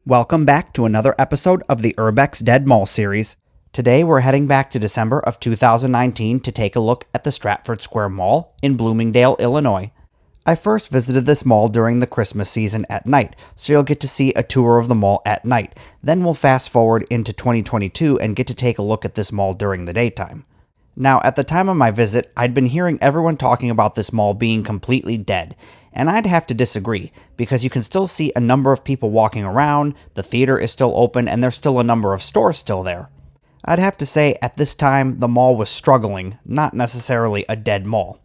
Welcome back to another episode of the Urbex Dead Mall series. Today we're heading back to December of 2019 to take a look at the Stratford Square Mall in Bloomingdale, Illinois. I first visited this mall during the Christmas season at night, so you'll get to see a tour of the mall at night. Then we'll fast forward into 2022 and get to take a look at this mall during the daytime. Now, at the time of my visit, I'd been hearing everyone talking about this mall being completely dead, and I'd have to disagree, because you can still see a number of people walking around, the theater is still open, and there's still a number of stores still there. I'd have to say, at this time, the mall was struggling, not necessarily a dead mall.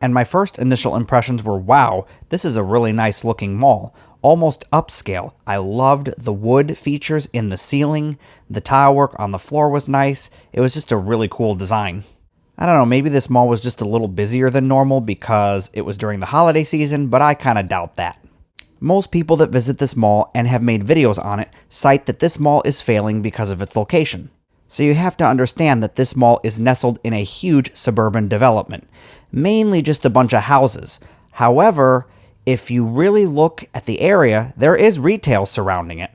And my first initial impressions were, wow, this is a really nice looking mall, almost upscale. I loved the wood features in the ceiling, the tile work on the floor was nice, it was just a really cool design. I don't know, maybe this mall was just a little busier than normal because it was during the holiday season, but I kind of doubt that. Most people that visit this mall and have made videos on it cite that this mall is failing because of its location. So you have to understand that this mall is nestled in a huge suburban development, mainly just a bunch of houses. However, if you really look at the area, there is retail surrounding it.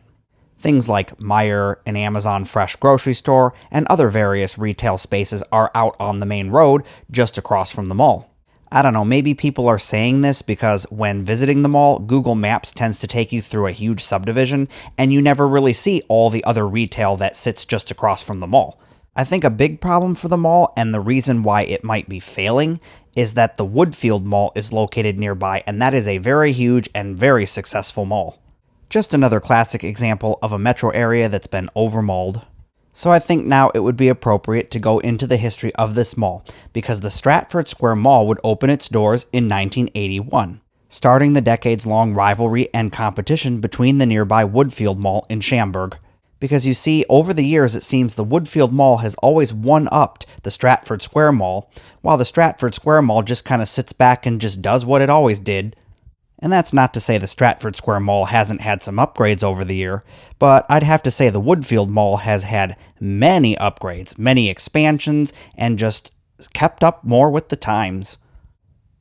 Things like Meijer, an Amazon Fresh grocery store, and other various retail spaces are out on the main road just across from the mall. I don't know, maybe people are saying this because when visiting the mall, Google Maps tends to take you through a huge subdivision, and you never really see all the other retail that sits just across from the mall. I think a big problem for the mall, and the reason why it might be failing, is that the Woodfield Mall is located nearby, and that is a very huge and very successful mall. Just another classic example of a metro area that's been overmauled. So I think now it would be appropriate to go into the history of this mall, because the Stratford Square Mall would open its doors in 1981, starting the decades-long rivalry and competition between the nearby Woodfield Mall in Schaumburg. Because you see, over the years it seems the Woodfield Mall has always one-upped the Stratford Square Mall, while the Stratford Square Mall just kind of sits back and just does what it always did. And that's not to say the Stratford Square Mall hasn't had some upgrades over the year, but I'd have to say the Woodfield Mall has had many upgrades, many expansions, and just kept up more with the times.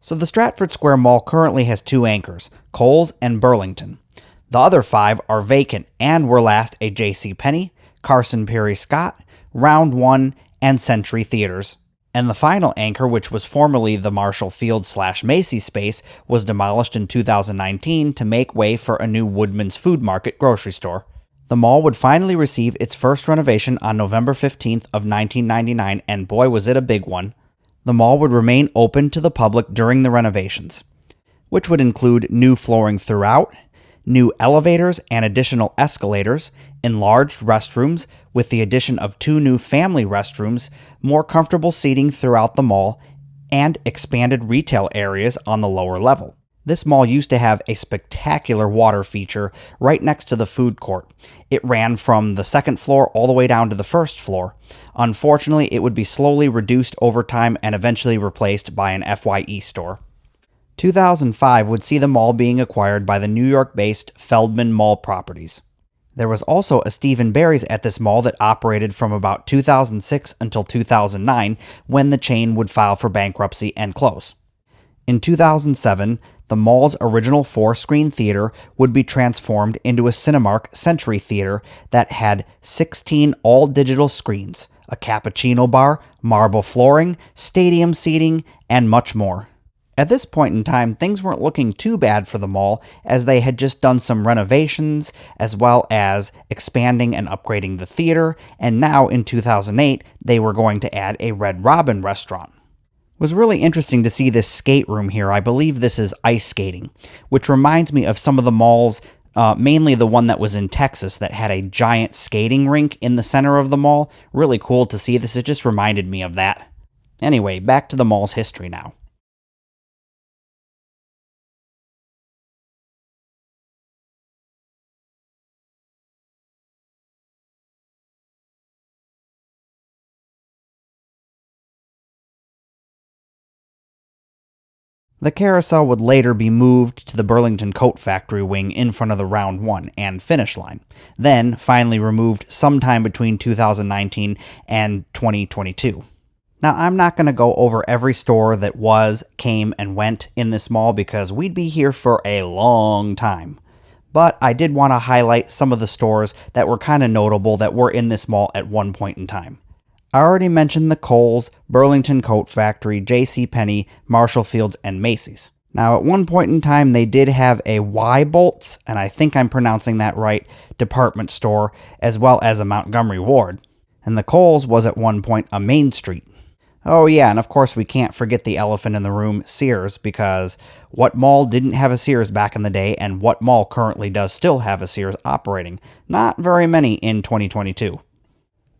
So the Stratford Square Mall currently has two anchors, Kohl's and Burlington. The other five are vacant and were last a JCPenney, Carson Pirie Scott, Round One, and Century Theaters. And the final anchor, which was formerly the Marshall Field/Macy's space, was demolished in 2019 to make way for a new Woodman's Food Market grocery store. The mall would finally receive its first renovation on November 15th of 1999, and boy was it a big one. The mall would remain open to the public during the renovations, which would include new flooring throughout, new elevators and additional escalators, enlarged restrooms with the addition of two new family restrooms, more comfortable seating throughout the mall, and expanded retail areas on the lower level. This mall used to have a spectacular water feature right next to the food court. It ran from the second floor all the way down to the first floor. Unfortunately, it would be slowly reduced over time and eventually replaced by an FYE store. 2005 would see the mall being acquired by the New York-based Feldman Mall Properties. There was also a Steve & Barry's at this mall that operated from about 2006 until 2009, when the chain would file for bankruptcy and close. In 2007, the mall's original 4-screen theater would be transformed into a Cinemark Century Theater that had 16 all-digital screens, a cappuccino bar, marble flooring, stadium seating, and much more. At this point in time, things weren't looking too bad for the mall, as they had just done some renovations, as well as expanding and upgrading the theater, and now in 2008, they were going to add a Red Robin restaurant. It was really interesting to see this skate room here. I believe this is ice skating, which reminds me of some of the malls, mainly the one that was in Texas that had a giant skating rink in the center of the mall. Really cool to see this. It just reminded me of that. Anyway, back to the mall's history now. The carousel would later be moved to the Burlington Coat Factory wing in front of the Round 1 and finish line, then finally removed sometime between 2019 and 2022. Now, I'm not going to go over every store that was, came, and went in this mall because we'd be here for a long time. but I did want to highlight some of the stores that were kind of notable that were in this mall at one point in time. I already mentioned the Kohl's, Burlington Coat Factory, JCPenney, Marshall Fields, and Macy's. Now, at one point in time, they did have a Y-Bolts, and I think I'm pronouncing that right, department store, as well as a Montgomery Ward. And the Kohl's was at one point a Main Street. Oh yeah, and of course we can't forget the elephant in the room, Sears, because what mall didn't have a Sears back in the day, and what mall currently does still have a Sears operating? Not very many in 2022.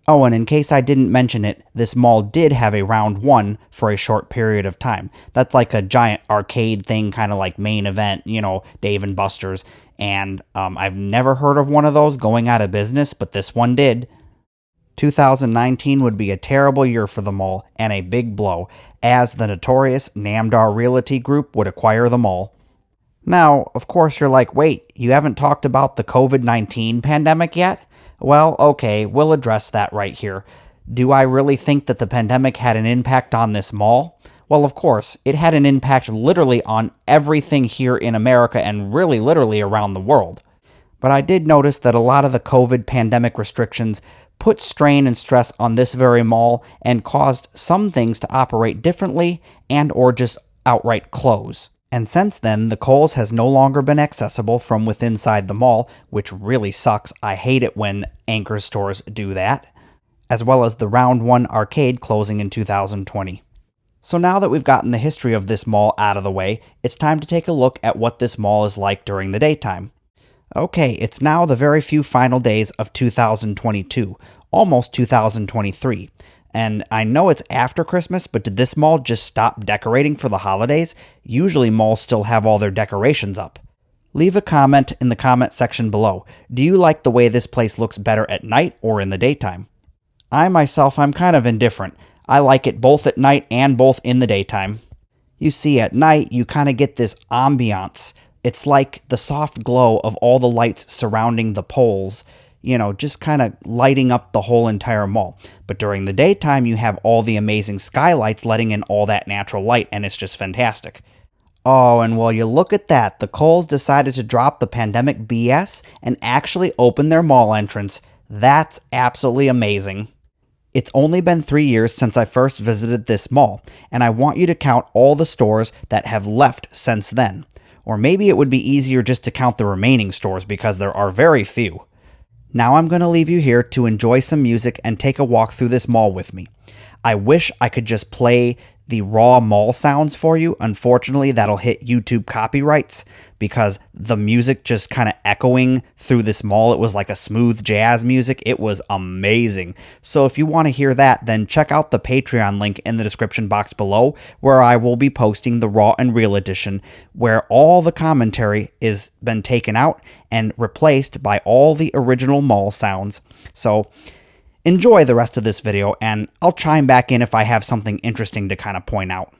Oh, and in case I didn't mention it, this mall did have a Round 1 for a short period of time. That's like a giant arcade thing, kind of like Main Event, Dave and Buster's. And I've never heard of one of those going out of business, but this one did. 2019 would be a terrible year for the mall, and a big blow, as the notorious Namdar Realty Group would acquire the mall. Now, of course, you're like, wait, you haven't talked about the COVID-19 pandemic yet? Well, okay, we'll address that right here. Do I really think that the pandemic had an impact on this mall? Well, of course, it had an impact literally on everything here in America and really literally around the world. But I did notice that a lot of the COVID pandemic restrictions put strain and stress on this very mall and caused some things to operate differently and or just outright close. And since then, the Kohl's has no longer been accessible from within inside the mall, which really sucks. I hate it when anchor stores do that. As well as the Round 1 arcade closing in 2020. So now that we've gotten the history of this mall out of the way, it's time to take a look at what this mall is like during the daytime. Okay, it's now the very few final days of 2022, almost 2023. And I know it's after Christmas, but did this mall just stop decorating for the holidays? Usually malls still have all their decorations up. Leave a comment in the comment section below. Do you like the way this place looks better at night or in the daytime? I'm kind of indifferent. I like it both at night and both in the daytime. You see, at night, you kind of get this ambiance. It's like the soft glow of all the lights surrounding the poles, just kind of lighting up the whole entire mall. But during the daytime, you have all the amazing skylights letting in all that natural light, and it's just fantastic. Oh, and while you look at that, the Kohl's decided to drop the pandemic BS and actually open their mall entrance. That's absolutely amazing. It's only been 3 years since I first visited this mall, and I want you to count all the stores that have left since then. Or maybe it would be easier just to count the remaining stores because there are very few. Now I'm going to leave you here to enjoy some music and take a walk through this mall with me. I wish I could just play the raw mall sounds for you. Unfortunately, that'll hit YouTube copyrights because the music just kind of echoing through this mall. It was like a smooth jazz music. It was amazing. So if you want to hear that, then check out the Patreon link in the description box below, where I will be posting the Raw and Real edition, where all the commentary is been taken out and replaced by all the original mall sounds. So enjoy the rest of this video, and I'll chime back in if I have something interesting to kind of point out.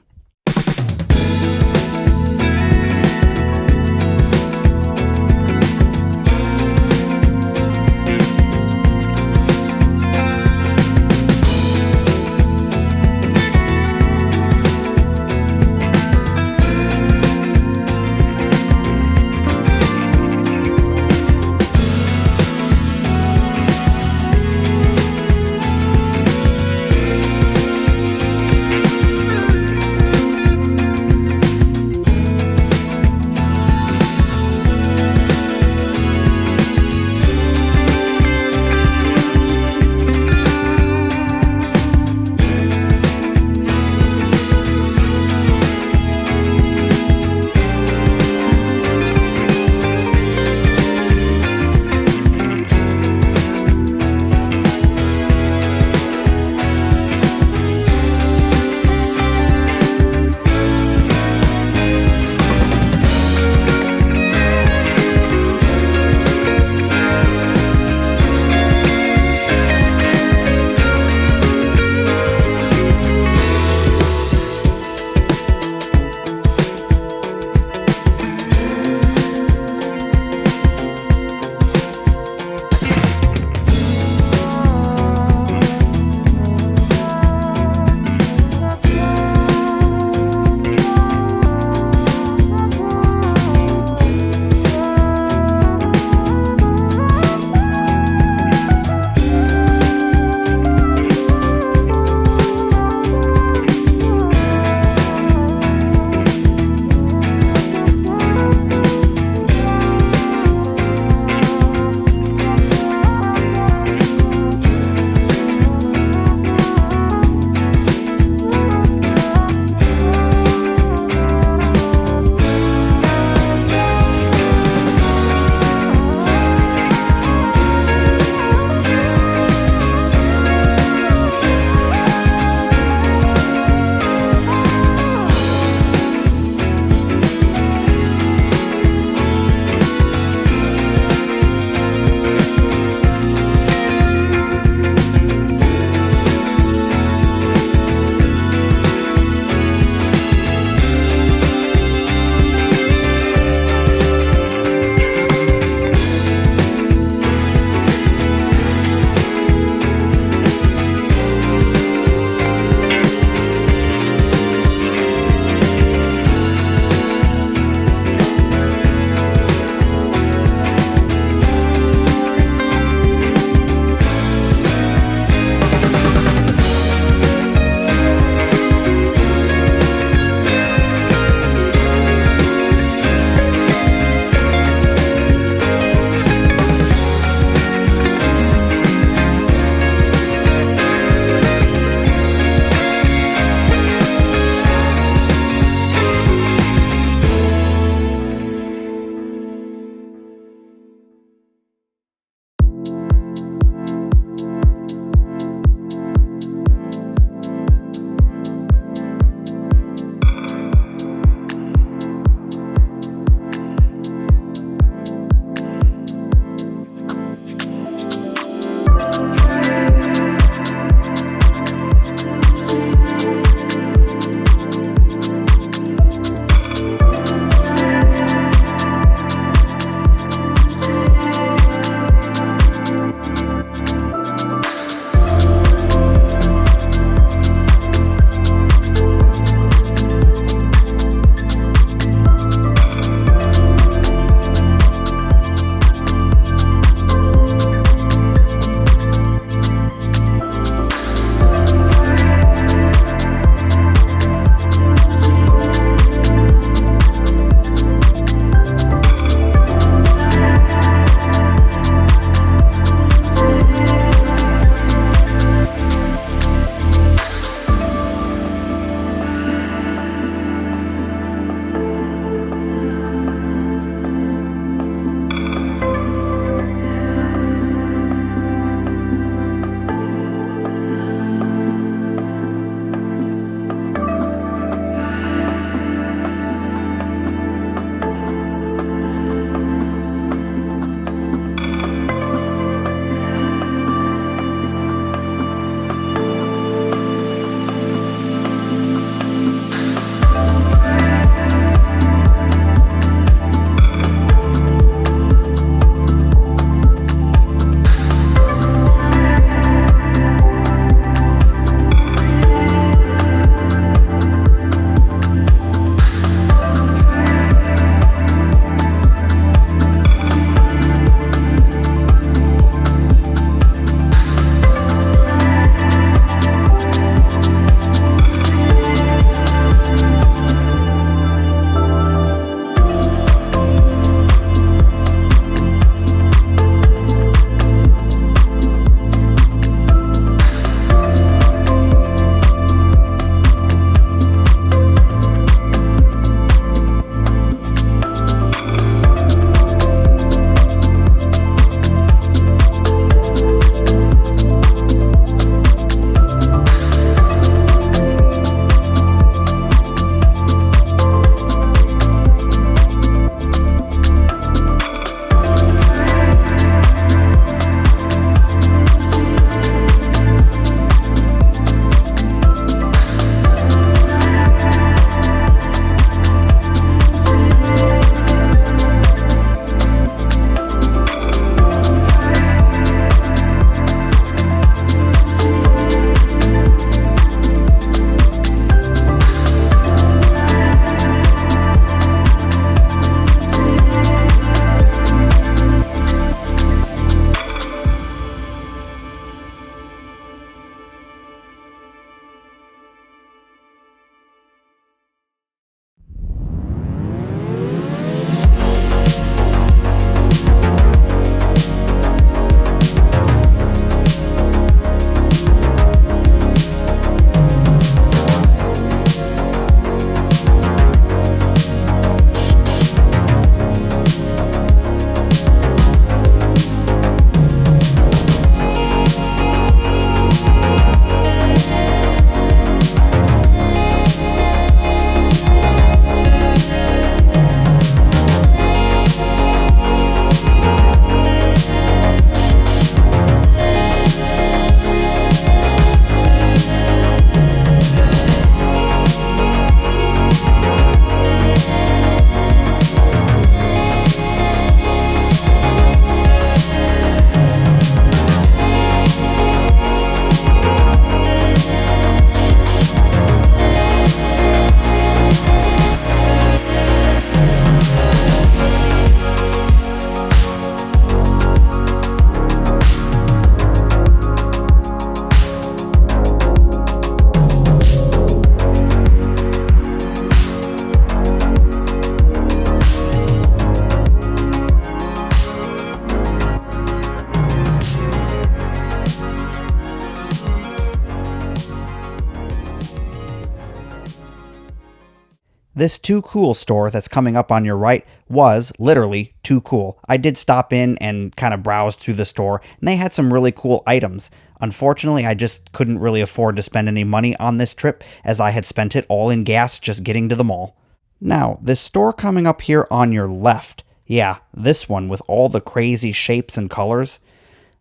This Too Cool store that's coming up on your right was literally too cool. I did stop in and kind of browse through the store, and they had some really cool items. Unfortunately, I just couldn't really afford to spend any money on this trip, as I had spent it all in gas just getting to the mall. Now, this store coming up here on your left, yeah, this one with all the crazy shapes and colors,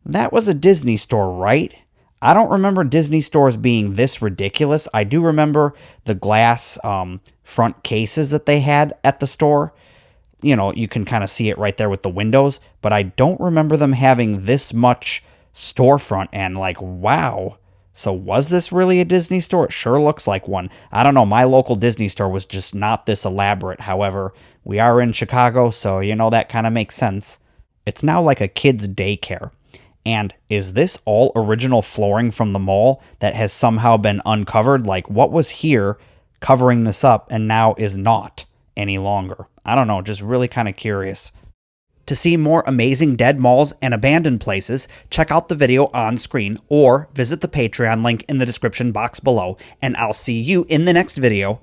that was a Disney store, right? I don't remember Disney stores being this ridiculous. I do remember the glass front cases that they had at the store. You know, you can kind of see it right there with the windows, but I don't remember them having this much storefront and like, wow. So was this really a Disney store? It sure looks like one. I don't know. My local Disney store was just not this elaborate. However, we are in Chicago, so you know that kind of makes sense. It's now like a kid's daycare. And is this all original flooring from the mall that has somehow been uncovered? Like, what was here covering this up and now is not any longer? I don't know, just really kind of curious. To see more amazing dead malls and abandoned places, check out the video on screen or visit the Patreon link in the description box below, and I'll see you in the next video.